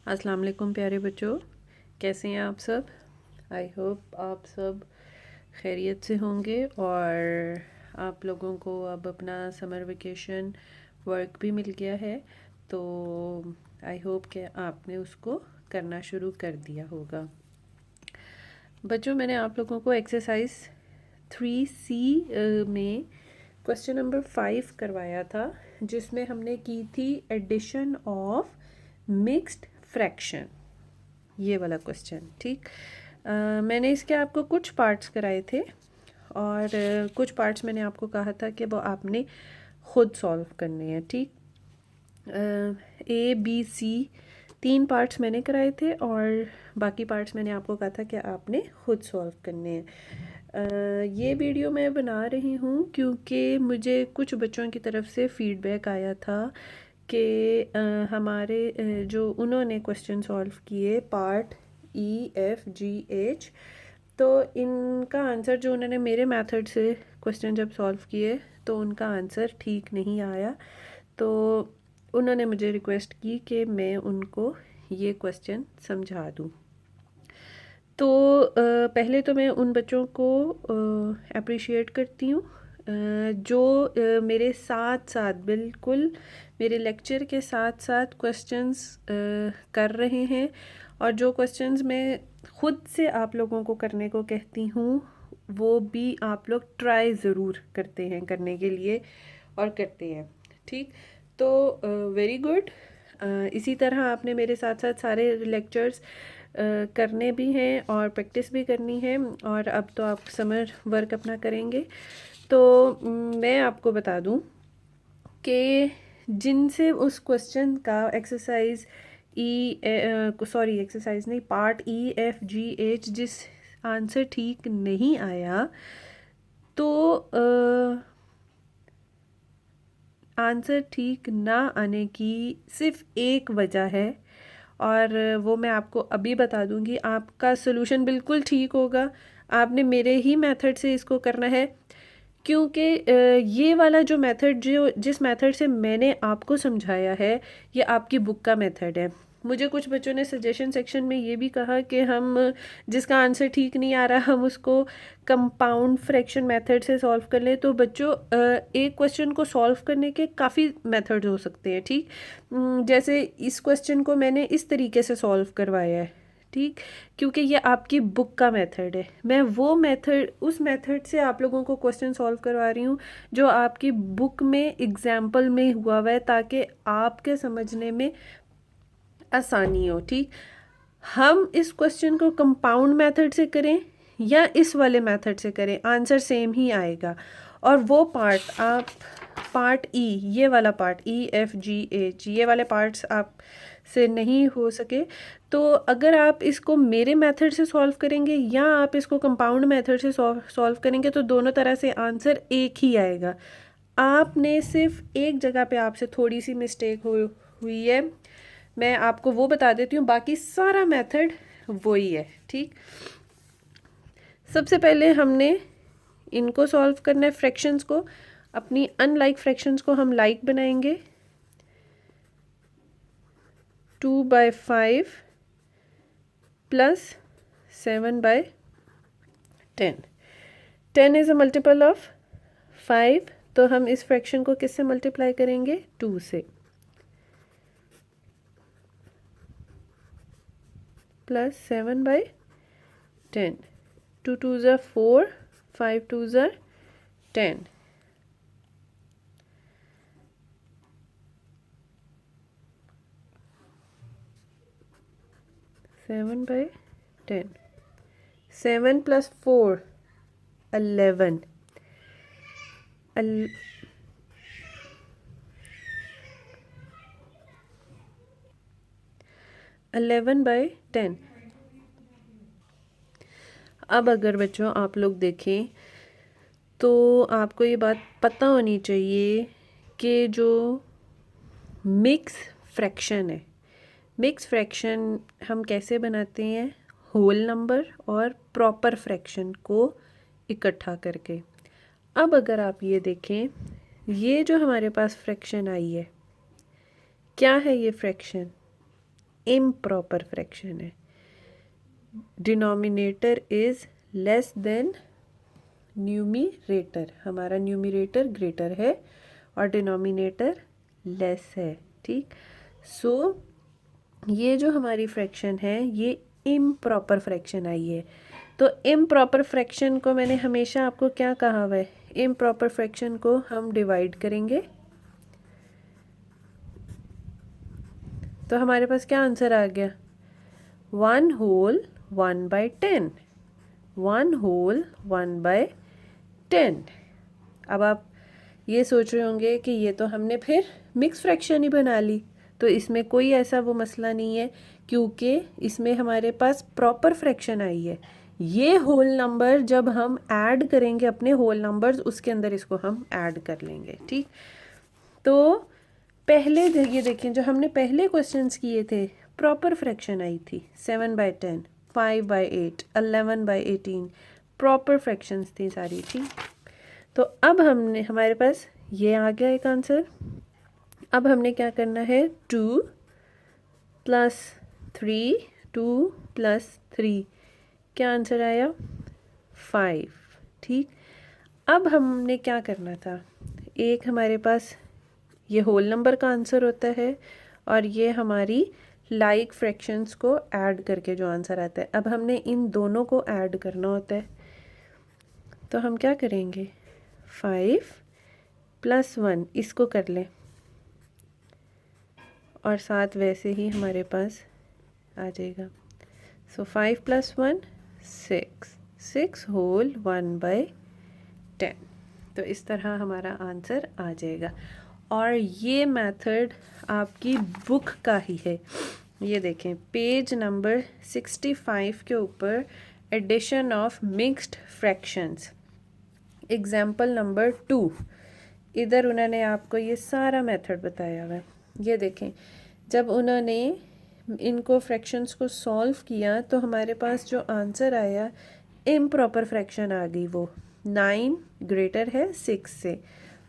अस्सलाम वालेकुम प्यारे बच्चों, कैसे हैं आप सब। आई होप आप सब खैरियत से होंगे और आप लोगों को अब अपना समर वेकेशन वर्क भी मिल गया है। तो आई होप कि आपने उसको करना शुरू कर दिया होगा। बच्चों, मैंने आप लोगों को एक्सरसाइज 3C में क्वेश्चन नंबर 5 करवाया था, जिसमें हमने की थी एडिशन ऑफ मिक्स्ड फ्रैक्शन, ये वाला क्वेश्चन। ठीक, मैंने इसके आपको कुछ पार्ट्स कराए थे और कुछ पार्ट्स मैंने आपको कहा था कि वो आपने खुद सॉल्व करने हैं। ठीक, A B C 3 पार्ट्स मैंने कराए थे और बाकी पार्ट्स मैंने आपको कहा था कि आपने खुद सॉल्व करने हैं। ये वीडियो मैं बना रही हूँ क्योंकि मुझे कुछ बच्चों की तरफ से फीडबैक आया था कि हमारे जो उन्होंने क्वेश्चन सॉल्व किए part E F G H, तो इनका आंसर जो उन्होंने मेरे मेथड से क्वेश्चन जब सॉल्व किए तो उनका आंसर ठीक नहीं आया। तो उन्होंने मुझे रिक्वेस्ट की कि मैं उनको ये क्वेश्चन समझा दूँ। तो पहले तो मैं उन बच्चों को अप्रिशिएट करती हूँ जो मेरे साथ साथ बिल्कुल मेरे लेक्चर के साथ साथ क्वेश्चंस कर रहे हैं, और जो क्वेश्चंस मैं खुद से आप लोगों को करने को कहती हूँ वो भी आप लोग ट्राई ज़रूर करते हैं करने के लिए और करते हैं। ठीक, तो वेरी गुड। इसी तरह आपने मेरे साथ साथ सारे लेक्चर्स करने भी हैं और प्रैक्टिस भी करनी है, और अब तो आप समर वर्क अपना करेंगे। तो मैं आपको बता दूं कि जिनसे उस क्वेश्चन का एक्सरसाइज एक्सरसाइज नहीं, part E F G H जिस आंसर ठीक नहीं आया, तो आंसर ठीक ना आने की सिर्फ एक वजह है, और वो मैं आपको अभी बता दूंगी। आपका सोल्यूशन बिल्कुल ठीक होगा, आपने मेरे ही मेथड से इसको करना है, क्योंकि ये वाला जो मेथड जो जिस मेथड से मैंने आपको समझाया है ये आपकी बुक का मेथड है। मुझे कुछ बच्चों ने सजेशन सेक्शन में ये भी कहा कि हम जिसका आंसर ठीक नहीं आ रहा हम उसको कंपाउंड फ्रैक्शन मेथड से सॉल्व कर लें। तो बच्चों, एक क्वेश्चन को सॉल्व करने के काफ़ी मेथड हो सकते हैं। ठीक, जैसे इस क्वेश्चन को मैंने इस तरीके से सॉल्व करवाया है। ठीक, क्योंकि ये आपकी बुक का मेथड है, मैं वो मेथड उस मेथड से आप लोगों को क्वेश्चन सॉल्व करवा रही हूँ जो आपकी बुक में एग्जाम्पल में हुआ हुआ है, ताकि आपके समझने में आसानी हो। ठीक, हम इस क्वेश्चन को कंपाउंड मेथड से करें या इस वाले मेथड से करें, आंसर सेम ही आएगा। और वो पार्ट आप पार्ट ये वाला part E F G H ये वाले पार्ट्स आप से नहीं हो सके, तो अगर आप इसको मेरे मेथड से सॉल्व करेंगे या आप इसको कंपाउंड मेथड से सॉल्व करेंगे तो दोनों तरह से आंसर एक ही आएगा। आपने सिर्फ एक जगह पे आपसे थोड़ी सी मिस्टेक हुई है, मैं आपको वो बता देती हूँ, बाकी सारा मेथड वही है। ठीक, सबसे पहले हमने इनको सॉल्व करना है फ्रैक्शंस को। अपनी अनलाइक फ्रैक्शंस को हम लाइक बनाएंगे। 2/5 plus 7/10। 10 is a multiple of 5, तो हम इस फ्रैक्शन को किससे मल्टीप्लाई करेंगे? 2 से। प्लस 7/10। 2 2 ज़ा 4, 5 2 ज़ा 10। 7/10। 7 प्लस 4 11। 11/10। अब अगर बच्चों आप लोग देखें तो आपको ये बात पता होनी चाहिए कि जो मिक्स फ्रैक्शन है, मिक्स फ्रैक्शन हम कैसे बनाते हैं? होल नंबर और प्रॉपर फ्रैक्शन को इकट्ठा करके। अब अगर आप ये देखें, ये जो हमारे पास फ्रैक्शन आई है, क्या है ये फ्रैक्शन? इम्प्रॉपर फ्रैक्शन है। Denominator is less than numerator, हमारा न्यूमिरेटर ग्रेटर है और डिनोमिनेटर लेस है, ठीक। सो ये जो हमारी फ्रैक्शन है ये इम्प्रॉपर फ्रैक्शन आई है। तो इम्प्रॉपर फ्रैक्शन को मैंने हमेशा आपको क्या कहा हुआ है, इम्प्रॉपर फ्रैक्शन को हम डिवाइड करेंगे। तो हमारे पास क्या आंसर आ गया, 1/1/10, 1/1/10। अब आप ये सोच रहे होंगे कि ये तो हमने फिर मिक्स फ्रैक्शन ही बना ली, तो इसमें कोई ऐसा वो मसला नहीं है, क्योंकि इसमें हमारे पास प्रॉपर फ्रैक्शन आई है। ये होल नंबर जब हम ऐड करेंगे अपने होल नंबर्स, उसके अंदर इसको हम ऐड कर लेंगे, ठीक। तो पहले ये देखें, जो हमने पहले क्वेश्चंस किए थे, प्रॉपर फ्रैक्शन आई थी 7/10, 5/8, 11/18, प्रॉपर फ्रैक्शंस थी सारी, ठीक। तो अब हमने, हमारे पास ये आ गया एक आंसर। अब हमने क्या करना है, 2 + 3, 2 + 3, क्या आंसर आया, 5, ठीक। अब हमने क्या करना था, एक हमारे पास ये होल नंबर का आंसर होता है और ये हमारी लाइक फ्रैक्शंस को ऐड करके जो आंसर आता है, अब हमने इन दोनों को ऐड करना होता है। तो हम क्या करेंगे, 5 + 1 इसको कर लें और साथ वैसे ही हमारे पास आ जाएगा। सो 5 + 1 6, 6 होल 1/10। तो इस तरह हमारा आंसर आ जाएगा। और ये मेथड आपकी बुक का ही है। ये देखें पेज नंबर 65 के ऊपर, addition of mixed fractions, example number 2, इधर उन्होंने आपको ये सारा मेथड बताया हुआ है। ये देखें, जब उन्होंने इनको फ्रैक्शंस को सॉल्व किया तो हमारे पास जो आंसर आया, इम्प्रॉपर फ्रैक्शन आ गई, वो 9 ग्रेटर है 6 से।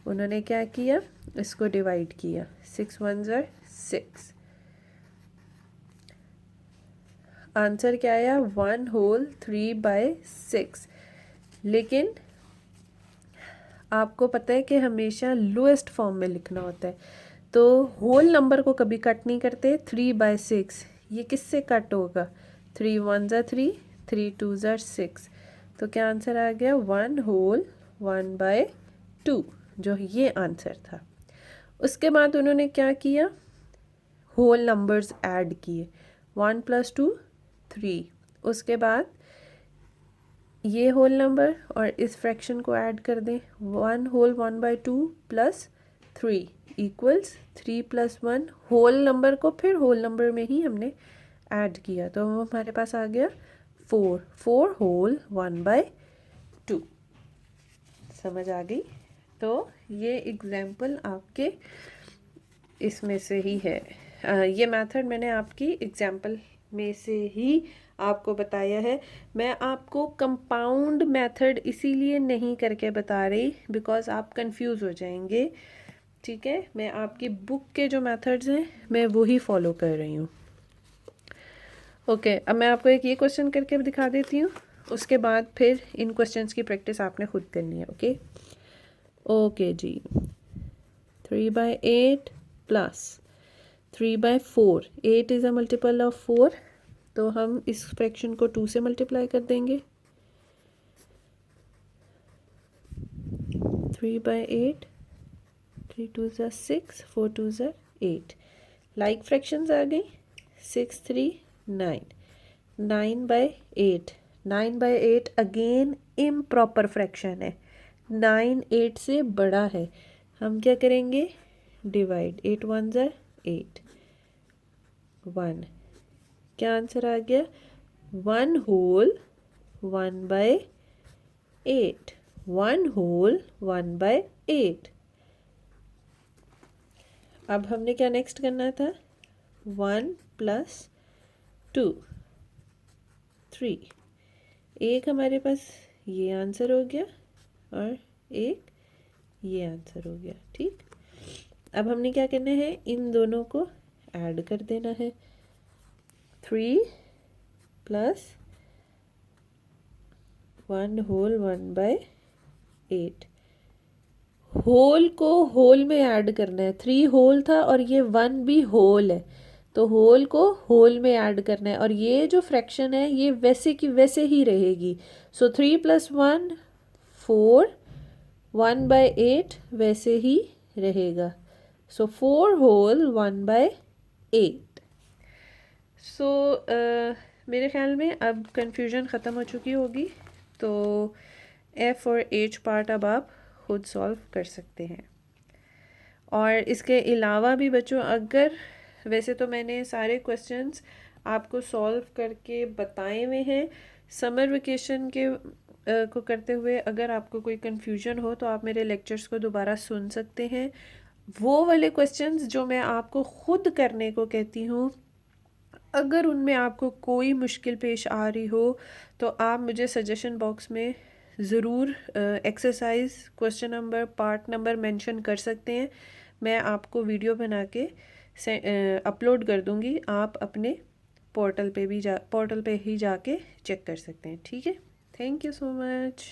उन्होंने क्या किया, इसको डिवाइड किया, 6 1s are 6, आंसर क्या आया, 1/3/6। लेकिन आपको पता है कि हमेशा लोएस्ट फॉर्म में लिखना होता है, तो होल नंबर को कभी कट नहीं करते। 3/6 ये किससे कट होगा, 3 1s are 3, 3 2s are 6, तो क्या आंसर आ गया, 1/1/2, जो ये आंसर था। उसके बाद उन्होंने क्या किया, होल नंबर्स ऐड किए, 1 + 2 3, उसके बाद ये होल नंबर और इस फ्रैक्शन को ऐड कर दें, 1/1/2 + 3 = 3 + 1, होल नंबर को फिर होल नंबर में ही हमने ऐड किया, तो हमारे पास आ गया 4, 4 होल 1/2। समझ आ गई। तो ये एग्जाम्पल आपके इसमें से ही है, ये मेथड मैंने आपकी एग्जाम्पल में से ही आपको बताया है। मैं आपको कंपाउंड मेथड इसीलिए नहीं करके बता रही बिकॉज़ आप कंफ्यूज हो जाएंगे, ठीक है। मैं आपकी बुक के जो मेथड्स हैं मैं वो ही फॉलो कर रही हूँ। ओके, अब मैं आपको एक ये क्वेश्चन करके दिखा देती हूँ, उसके बाद फिर इन क्वेश्चंस की प्रैक्टिस आपने खुद करनी है। ओके ओके जी, 3/8 + 3/4, 8 इज़ अ मल्टीपल ऑफ 4, तो हम इस फ्रैक्शन को 2 से मल्टीप्लाई कर देंगे। 3/8, 3 2s are 6, 4 2s are 8, like fractions आ गई, 6 3 9, 9/8, 9/8 अगेन इम्प्रॉपर फ्रैक्शन है, 9 8 से बड़ा है, हम क्या करेंगे, डिवाइड, 8 1s are 8, 1, क्या आंसर आ गया, 1 होल 1/8, 1 होल 1/8। अब हमने क्या नेक्स्ट करना था, 1 + 2 3, एक हमारे पास ये आंसर हो गया और एक ये आंसर हो गया, ठीक। अब हमने क्या करना है, इन दोनों को ऐड कर देना है, 3 प्लस 1 होल 1/8। होल को होल में ऐड करना है। 3 होल था और ये 1 भी होल है, तो होल को होल में ऐड करना है, और ये जो फ्रैक्शन है ये वैसे की वैसे ही रहेगी। सो 3 + 1 4, 1/8 वैसे ही रहेगा। सो 4 होल 1/8। सो मेरे ख्याल में अब कन्फ्यूजन ख़त्म हो चुकी होगी, तो एफ़ और एच पार्ट अब आप खुद सॉल्व कर सकते हैं। और इसके अलावा भी बच्चों, अगर वैसे तो मैंने सारे क्वेश्चंस आपको सॉल्व करके बताए हुए हैं। समर वेकेशन के को करते हुए अगर आपको कोई कन्फ्यूजन हो तो आप मेरे लेक्चर्स को दोबारा सुन सकते हैं। वो वाले क्वेश्चंस जो मैं आपको खुद करने को कहती हूँ, अगर उनमें आपको कोई मुश्किल पेश आ रही हो तो आप मुझे सजेशन बॉक्स में ज़रूर exercise, question number, part number mention कर सकते हैं। मैं आपको वीडियो बना के अपलोड कर दूँगी। आप अपने पोर्टल पे ही जाके चेक कर सकते हैं। ठीक है, थैंक यू सो मच।